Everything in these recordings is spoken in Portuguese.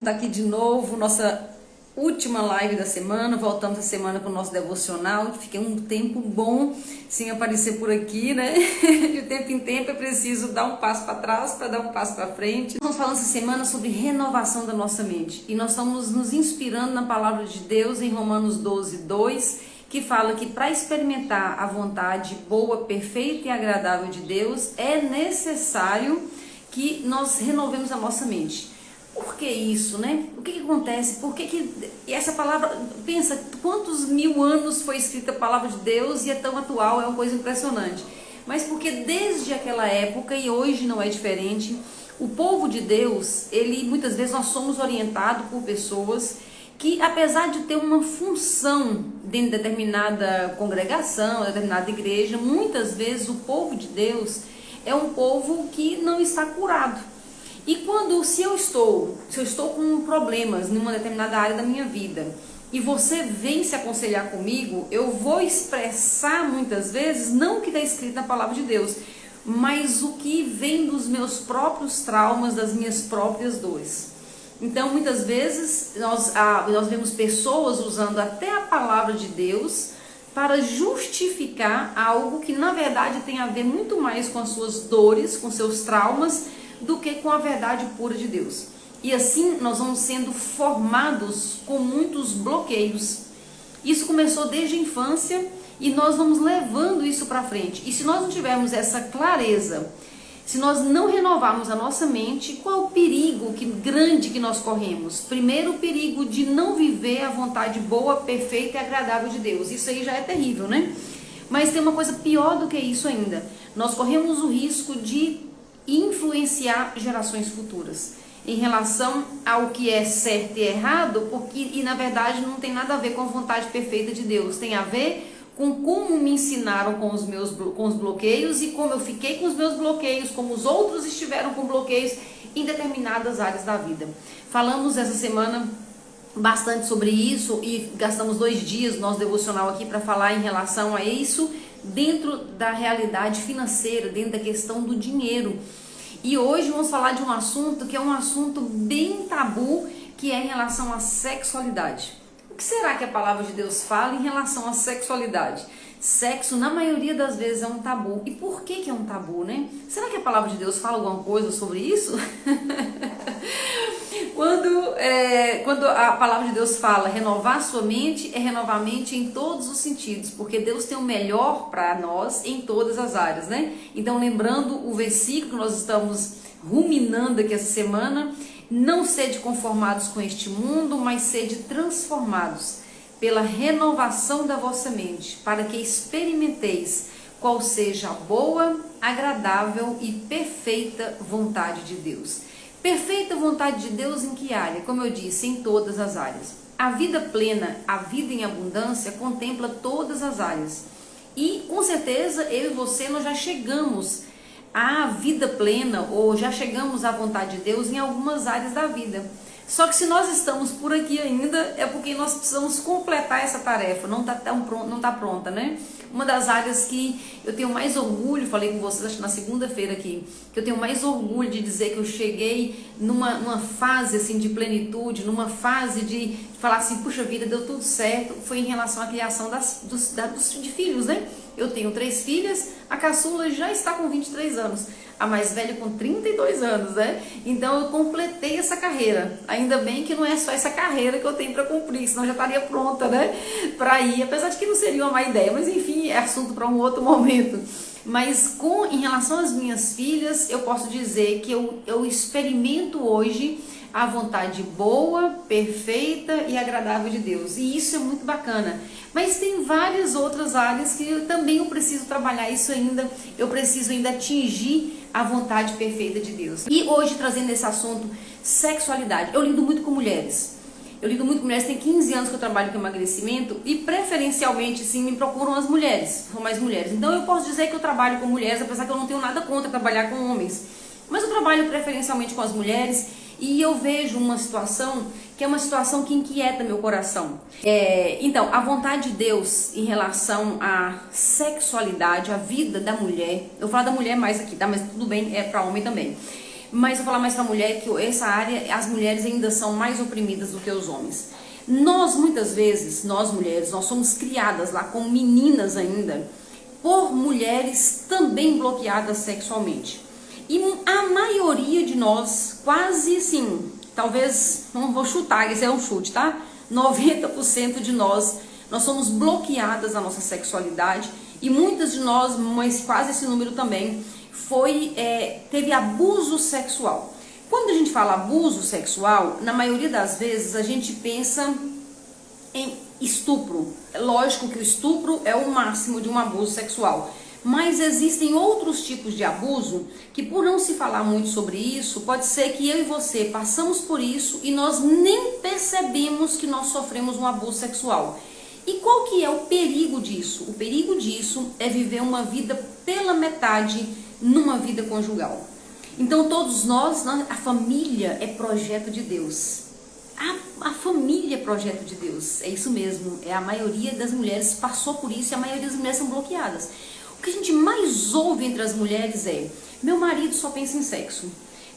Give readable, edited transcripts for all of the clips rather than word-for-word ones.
Daqui de novo, nossa última live da semana. Voltamos a semana com o nosso devocional. Fiquei um tempo bom sem aparecer por aqui, né? De tempo em tempo é preciso dar um passo para trás para dar um passo para frente. Estamos falando essa semana sobre renovação da nossa mente e nós estamos nos inspirando na palavra de Deus em Romanos 12:2, que fala que para experimentar a vontade boa, perfeita e agradável de Deus é necessário que nós renovemos a nossa mente. Por que isso, né? O que acontece? Por que essa palavra, pensa quantos mil anos foi escrita a palavra de Deus e é tão atual, é uma coisa impressionante. Mas porque desde aquela época, e hoje não é diferente, o povo de Deus, muitas vezes nós somos orientados por pessoas que, apesar de ter uma função dentro de determinada congregação, determinada igreja, muitas vezes o povo de Deus é um povo que não está curado. E se eu estou com problemas numa determinada área da minha vida e você vem se aconselhar comigo, eu vou expressar muitas vezes não o que está escrito na palavra de Deus, mas o que vem dos meus próprios traumas, das minhas próprias dores. Então muitas vezes nós vemos pessoas usando até a palavra de Deus para justificar algo que na verdade tem a ver muito mais com as suas dores, com seus traumas, do que com a verdade pura de Deus. E assim nós vamos sendo formados com muitos bloqueios. Isso começou desde a infância e nós vamos levando isso para frente. E se nós não tivermos essa clareza, se nós não renovarmos a nossa mente, qual é o perigo grande que nós corremos? Primeiro, o perigo de não viver a vontade boa, perfeita e agradável de Deus. Isso aí já é terrível, né? Mas tem uma coisa pior do que isso ainda. Nós corremos o risco de influenciar gerações futuras em relação ao que é certo e errado, e na verdade não tem nada a ver com a vontade perfeita de Deus, tem a ver com como me ensinaram com os bloqueios e como eu fiquei com os meus bloqueios, como os outros estiveram com bloqueios em determinadas áreas da vida. Falamos essa semana bastante sobre isso e gastamos 2 dias no nosso devocional aqui para falar em relação a isso dentro da realidade financeira, dentro da questão do dinheiro. E hoje vamos falar de um assunto que é um assunto bem tabu, que é em relação à sexualidade. O que será que a palavra de Deus fala em relação à sexualidade? Sexo, na maioria das vezes, é um tabu. E por que é um tabu, né? Será que a palavra de Deus fala alguma coisa sobre isso? Quando a palavra de Deus fala renovar sua mente, é renovar a mente em todos os sentidos, porque Deus tem o melhor para nós em todas as áreas, né? Então, lembrando o versículo que nós estamos ruminando aqui essa semana: não sede conformados com este mundo, mas sede transformados pela renovação da vossa mente, para que experimenteis qual seja a boa, agradável e perfeita vontade de Deus. Perfeita vontade de Deus em que área? Como eu disse, em todas as áreas. A vida plena, a vida em abundância, contempla todas as áreas. E com certeza eu e você nós já chegamos à vida plena, ou já chegamos à vontade de Deus em algumas áreas da vida. Só que se nós estamos por aqui ainda, é porque nós precisamos completar essa tarefa, não está pronta, né? Uma das áreas que eu tenho mais orgulho, falei com vocês acho que na segunda-feira aqui, que eu tenho mais orgulho de dizer que eu cheguei numa fase assim de plenitude, numa fase de falar assim, puxa vida, deu tudo certo, foi em relação à criação de filhos, né? Eu tenho 3 filhas, a caçula já está com 23 anos, a mais velha com 32 anos, né? Então eu completei essa carreira. Ainda bem que não é só essa carreira que eu tenho para cumprir, senão eu já estaria pronta, né? Para ir, apesar de que não seria uma má ideia, mas enfim, é assunto para um outro momento. Mas em relação às minhas filhas, eu posso dizer que eu experimento hoje a vontade boa, perfeita e agradável de Deus. E isso é muito bacana. Mas tem várias outras áreas que eu preciso trabalhar isso ainda. Eu preciso ainda atingir a vontade perfeita de Deus. E hoje, trazendo esse assunto, sexualidade. Eu lido muito com mulheres. Tem 15 anos que eu trabalho com emagrecimento e preferencialmente, sim, me procuram as mulheres. São mais mulheres. Então eu posso dizer que eu trabalho com mulheres, apesar que eu não tenho nada contra trabalhar com homens. Mas eu trabalho preferencialmente com as mulheres. E eu vejo uma situação que é uma situação que inquieta meu coração. Então, a vontade de Deus em relação à sexualidade, à vida da mulher, eu vou falar da mulher mais aqui, tá? Mas tudo bem, é para homem também. Mas eu vou falar mais pra mulher, que essa área, as mulheres ainda são mais oprimidas do que os homens. Nós, muitas vezes, nós mulheres, nós somos criadas lá como meninas ainda, por mulheres também bloqueadas sexualmente. E a maioria de nós, quase assim, talvez, não vou chutar, esse é um chute, tá? 90% de nós somos bloqueadas na nossa sexualidade, e muitas de nós, mas quase esse número também, teve abuso sexual. Quando a gente fala abuso sexual, na maioria das vezes a gente pensa em estupro. É lógico que o estupro é o máximo de um abuso sexual, mas existem outros tipos de abuso que, por não se falar muito sobre isso, pode ser que eu e você passamos por isso e nós nem percebemos que nós sofremos um abuso sexual. E qual que é o perigo disso? O perigo disso é viver uma vida pela metade numa vida conjugal. Então todos nós, a família é projeto de Deus. A família é projeto de Deus, é isso mesmo. A maioria das mulheres passou por isso e a maioria das mulheres são bloqueadas. O que a gente mais ouve entre as mulheres é: meu marido só pensa em sexo.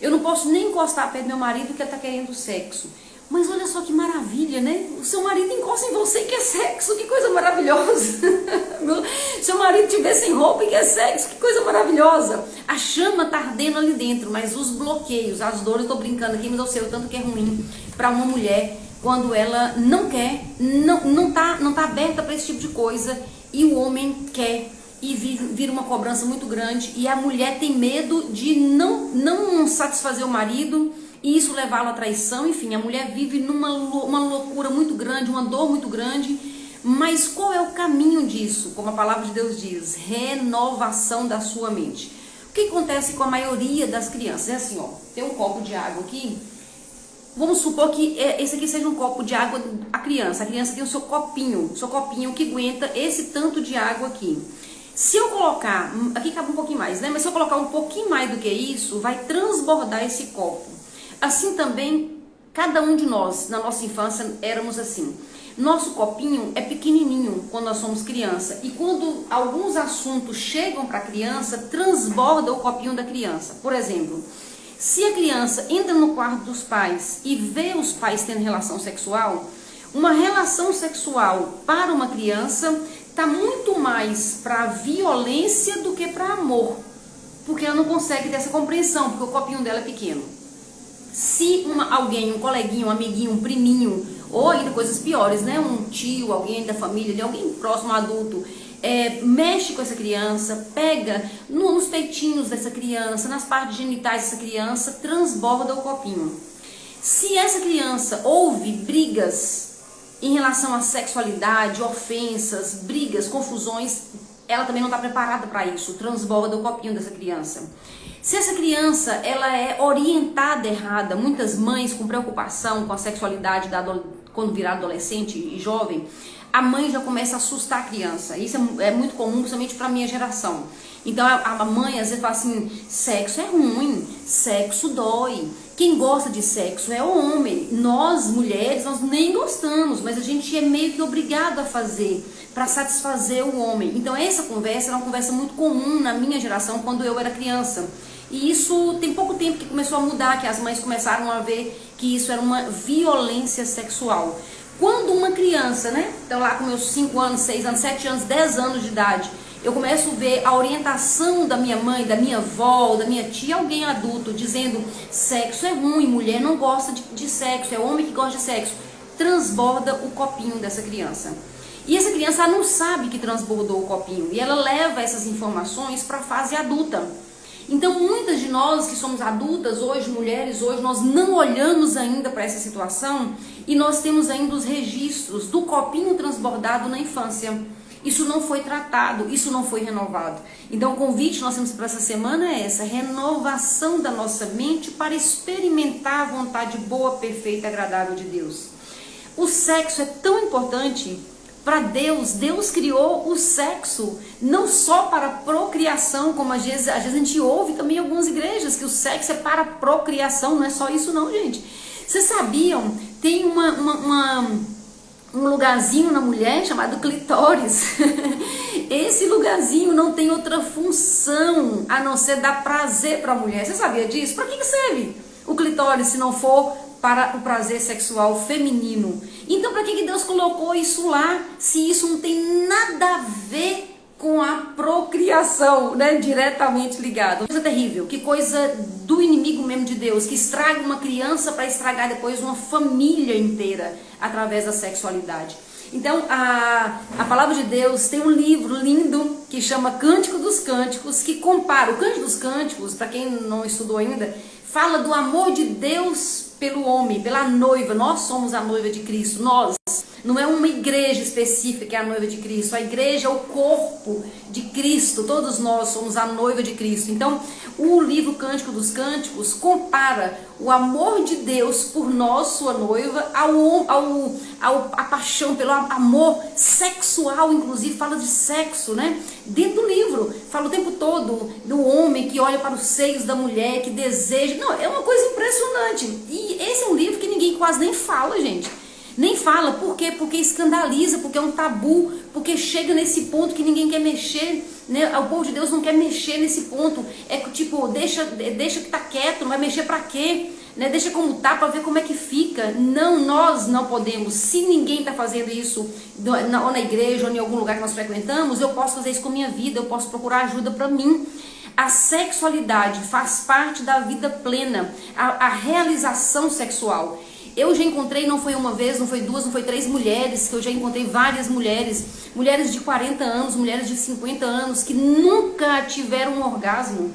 Eu não posso nem encostar perto do meu marido porque ele está querendo sexo. Mas olha só que maravilha, né? O seu marido encosta em você e quer sexo, que coisa maravilhosa. Seu marido te vê sem roupa e quer sexo, que coisa maravilhosa. A chama tá ardendo ali dentro, mas os bloqueios, as dores, tô brincando aqui, mas eu sei o tanto que é ruim para uma mulher quando ela não quer, não tá aberta para esse tipo de coisa, e o homem quer. E vira uma cobrança muito grande, e a mulher tem medo de não satisfazer o marido, e isso levá-lo à traição. Enfim, a mulher vive uma loucura muito grande, uma dor muito grande. Mas qual é o caminho disso? Como a palavra de Deus diz: renovação da sua mente. O que acontece com a maioria das crianças? É assim, ó, tem um copo de água aqui. Vamos supor que esse aqui seja um copo de água. A criança tem o seu copinho que aguenta esse tanto de água aqui. Se eu colocar, aqui cabe um pouquinho mais, né? Mas se eu colocar um pouquinho mais do que isso, vai transbordar esse copo. Assim também, cada um de nós, na nossa infância, éramos assim. Nosso copinho é pequenininho quando nós somos criança. E quando alguns assuntos chegam para a criança, transborda o copinho da criança. Por exemplo, se a criança entra no quarto dos pais e vê os pais tendo relação sexual, uma relação sexual para uma criança está muito mais para violência do que para amor. Porque ela não consegue ter essa compreensão, porque o copinho dela é pequeno. Se alguém, um coleguinho, um amiguinho, um priminho, ou ainda coisas piores, né? Um tio, alguém da família, alguém próximo, um adulto, mexe com essa criança, pega nos peitinhos dessa criança, nas partes genitais dessa criança, transborda o copinho. Se essa criança ouve brigas em relação à sexualidade, ofensas, brigas, confusões, ela também não está preparada para isso, transborda o copinho dessa criança. Se essa criança ela é orientada errada, muitas mães com preocupação com a sexualidade quando virar adolescente e jovem, a mãe já começa a assustar a criança. Isso é muito comum, principalmente para a minha geração. Então a mãe às vezes fala assim: sexo é ruim, sexo dói. Quem gosta de sexo é o homem. Nós, mulheres, nós nem gostamos, mas a gente é meio que obrigado a fazer para satisfazer o homem. Então essa conversa era uma conversa muito comum na minha geração quando eu era criança. E isso tem pouco tempo que começou a mudar, que as mães começaram a ver que isso era uma violência sexual. Quando uma criança, né, então lá com meus 5 anos, 6 anos, 7 anos, 10 anos de idade, eu começo a ver a orientação da minha mãe, da minha avó, da minha tia, alguém adulto, dizendo: sexo é ruim, mulher não gosta de sexo, é homem que gosta de sexo. Transborda o copinho dessa criança. E essa criança não sabe que transbordou o copinho, e ela leva essas informações para a fase adulta. Então muitas de nós que somos adultas hoje, mulheres hoje, nós não olhamos ainda para essa situação, e nós temos ainda os registros do copinho transbordado na infância. Isso não foi tratado, isso não foi renovado. Então o convite que nós temos para essa semana é essa: renovação da nossa mente para experimentar a vontade boa, perfeita e agradável de Deus. O sexo é tão importante para Deus. Deus criou o sexo não só para procriação, como às vezes a gente ouve também em algumas igrejas, que o sexo é para procriação. Não é só isso não, gente. Vocês sabiam? Tem um lugarzinho na mulher chamado clitóris. Esse lugarzinho não tem outra função a não ser dar prazer para a mulher. Você sabia disso? Para que serve o clitóris se não for para o prazer sexual feminino? Então, para que Deus colocou isso lá, se isso não tem nada a ver com a procriação, né? Diretamente ligado. Que coisa terrível, que coisa do inimigo mesmo de Deus, que estraga uma criança para estragar depois uma família inteira através da sexualidade. Então, a palavra de Deus tem um livro lindo que chama Cântico dos Cânticos, que compara o Cântico dos Cânticos, para quem não estudou ainda, fala do amor de Deus pelo homem, pela noiva. Nós somos a noiva de Cristo, nós. Não é uma igreja específica que é a noiva de Cristo. A igreja é o corpo de Cristo. Todos nós somos a noiva de Cristo. Então, o livro Cântico dos Cânticos compara o amor de Deus por nós, sua noiva, a paixão pelo amor sexual, inclusive fala de sexo, né? Dentro do livro, fala o tempo todo do homem que olha para os seios da mulher, que deseja. Não, é uma coisa impressionante. E esse é um livro que ninguém quase nem fala, gente. Nem fala, por quê? Porque escandaliza, porque é um tabu, porque chega nesse ponto que ninguém quer mexer, né? O povo de Deus não quer mexer nesse ponto. É tipo, deixa que tá quieto, não vai mexer pra quê? Né? Deixa como tá pra ver como é que fica. Não, nós não podemos. Se ninguém tá fazendo isso ou na igreja ou em algum lugar que nós frequentamos, eu posso fazer isso com a minha vida, eu posso procurar ajuda pra mim. A sexualidade faz parte da vida plena, a realização sexual. Eu já encontrei, não foi uma vez, não foi duas, não foi três mulheres, que eu já encontrei várias mulheres, mulheres de 40 anos, mulheres de 50 anos, que nunca tiveram um orgasmo.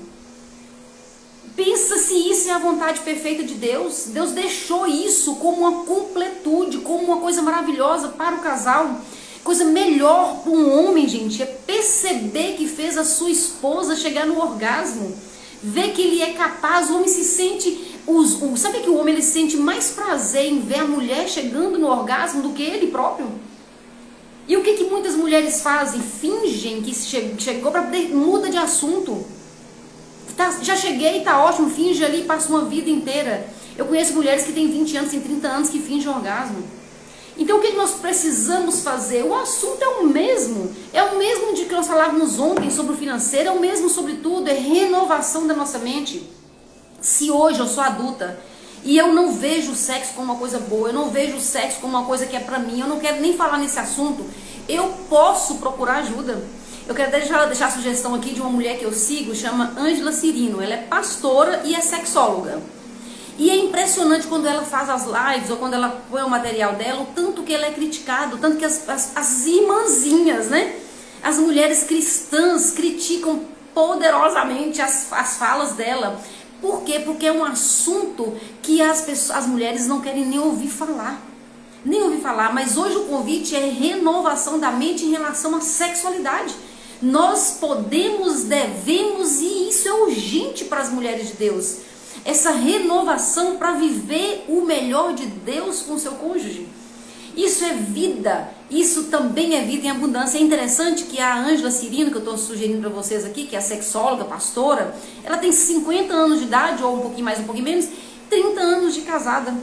Pensa se isso é a vontade perfeita de Deus. Deus deixou isso como uma completude, como uma coisa maravilhosa para o casal. Coisa melhor para um homem, gente, é perceber que fez a sua esposa chegar no orgasmo. Ver que ele é capaz, o homem se sente... Sabe que o homem ele sente mais prazer em ver a mulher chegando no orgasmo do que ele próprio? E o que muitas mulheres fazem? Fingem que chegou para muda de assunto. Já cheguei, tá ótimo, finge ali, passa uma vida inteira. Eu conheço mulheres que têm 20 anos, têm 30 anos que fingem orgasmo. Então o que nós precisamos fazer? O assunto é o mesmo de que nós falávamos ontem sobre o financeiro, é o mesmo sobre tudo, é renovação da nossa mente. Se hoje eu sou adulta e eu não vejo o sexo como uma coisa boa, eu não vejo o sexo como uma coisa que é pra mim, eu não quero nem falar nesse assunto, eu posso procurar ajuda. Eu quero deixar a sugestão aqui de uma mulher que eu sigo, chama Ângela Cirino. Ela é pastora e é sexóloga. E é impressionante quando ela faz as lives ou quando ela põe o material dela, o tanto que ela é criticada, o tanto que as irmãzinhas, né? As mulheres cristãs criticam poderosamente as falas dela. Por quê? Porque é um assunto que as mulheres não querem nem ouvir falar. Nem ouvir falar, mas hoje o convite é renovação da mente em relação à sexualidade. Nós podemos, devemos, e isso é urgente para as mulheres de Deus. Essa renovação para viver o melhor de Deus com o seu cônjuge. Isso é vida, isso também é vida em abundância. É interessante que a Ângela Cirino, que eu estou sugerindo para vocês aqui, que é a sexóloga, pastora, ela tem 50 anos de idade, ou um pouquinho mais, um pouquinho menos, 30 anos de casada.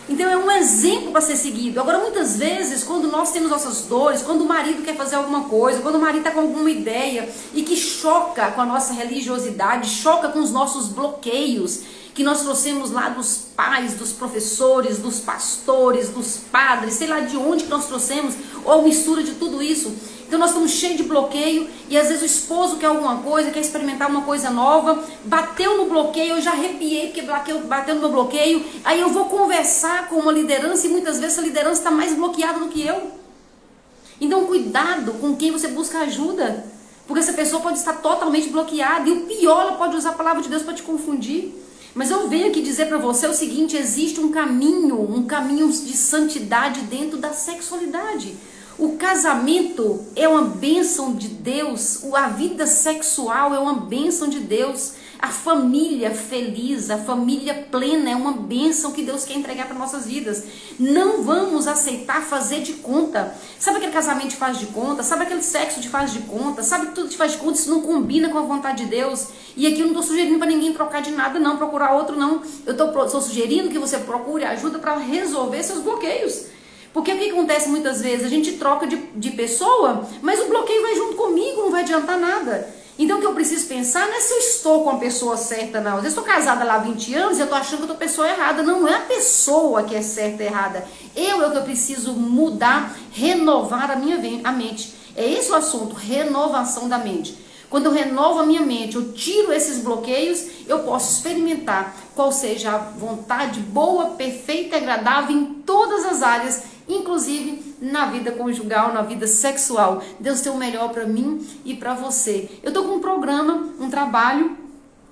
Então é um exemplo para ser seguido. Agora, muitas vezes, quando nós temos nossas dores, quando o marido quer fazer alguma coisa, quando o marido está com alguma ideia e que choca com a nossa religiosidade, choca com os nossos bloqueios, que nós trouxemos lá dos pais, dos professores, dos pastores, dos padres, sei lá de onde que nós trouxemos, ou mistura de tudo isso. Então nós estamos cheios de bloqueio e às vezes o esposo quer alguma coisa, quer experimentar uma coisa nova, bateu no bloqueio, eu já arrepiei porque bateu no meu bloqueio, aí eu vou conversar com uma liderança e muitas vezes essa liderança está mais bloqueada do que eu. Então cuidado com quem você busca ajuda, porque essa pessoa pode estar totalmente bloqueada e o pior, ela pode usar a palavra de Deus para te confundir. Mas eu venho aqui dizer para você o seguinte, existe um caminho de santidade dentro da sexualidade. O casamento é uma bênção de Deus, a vida sexual é uma bênção de Deus, a família feliz, a família plena é uma bênção que Deus quer entregar para nossas vidas. Não vamos aceitar fazer de conta. Sabe aquele casamento que faz de conta? Sabe aquele sexo que faz de conta? Sabe que tudo que faz de conta? Isso não combina com a vontade de Deus. E aqui eu não estou sugerindo para ninguém trocar de nada não, procurar outro não. Eu estou sugerindo que você procure ajuda para resolver seus bloqueios. Porque o que acontece muitas vezes? A gente troca de pessoa, mas o bloqueio vai junto comigo, não vai adiantar nada. Então o que eu preciso pensar não é se eu estou com a pessoa certa, não. Eu estou casada lá há 20 anos e eu estou achando que eu estou com a pessoa errada. Não, não é a pessoa que é certa e errada. Eu é o que eu preciso mudar, renovar a mente. É esse o assunto, renovação da mente. Quando eu renovo a minha mente, eu tiro esses bloqueios, eu posso experimentar qual seja a vontade boa, perfeita e agradável em todas as áreas, inclusive na vida conjugal, na vida sexual. Deus tem o melhor para mim e para você. Eu tô com um programa, um trabalho,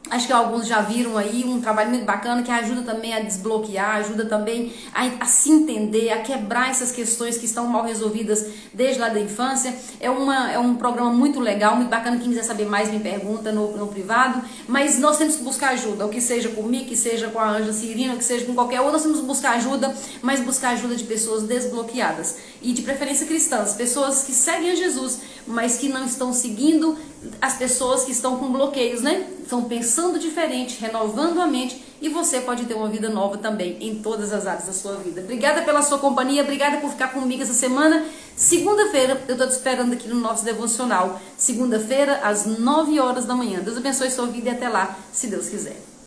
acho que alguns já viram aí, um trabalho muito bacana que ajuda também a desbloquear, ajuda também a se entender, a quebrar essas questões que estão mal resolvidas desde lá da infância. É um programa muito legal, muito bacana. Quem quiser saber mais me pergunta no privado, mas nós temos que buscar ajuda, ou que seja comigo, que seja com a Ângela Cirino, que seja com qualquer outro, nós temos que buscar ajuda, mas buscar ajuda de pessoas desbloqueadas e de preferência cristãs, pessoas que seguem a Jesus, mas que não estão seguindo as pessoas que estão com bloqueios, né? Estão pensando diferente, renovando a mente, e você pode ter uma vida nova também em todas as áreas da sua vida. Obrigada pela sua companhia, obrigada por ficar comigo essa semana. Segunda-feira eu estou te esperando aqui no nosso devocional. Segunda-feira às 9 horas da manhã. Deus abençoe sua vida e até lá, se Deus quiser.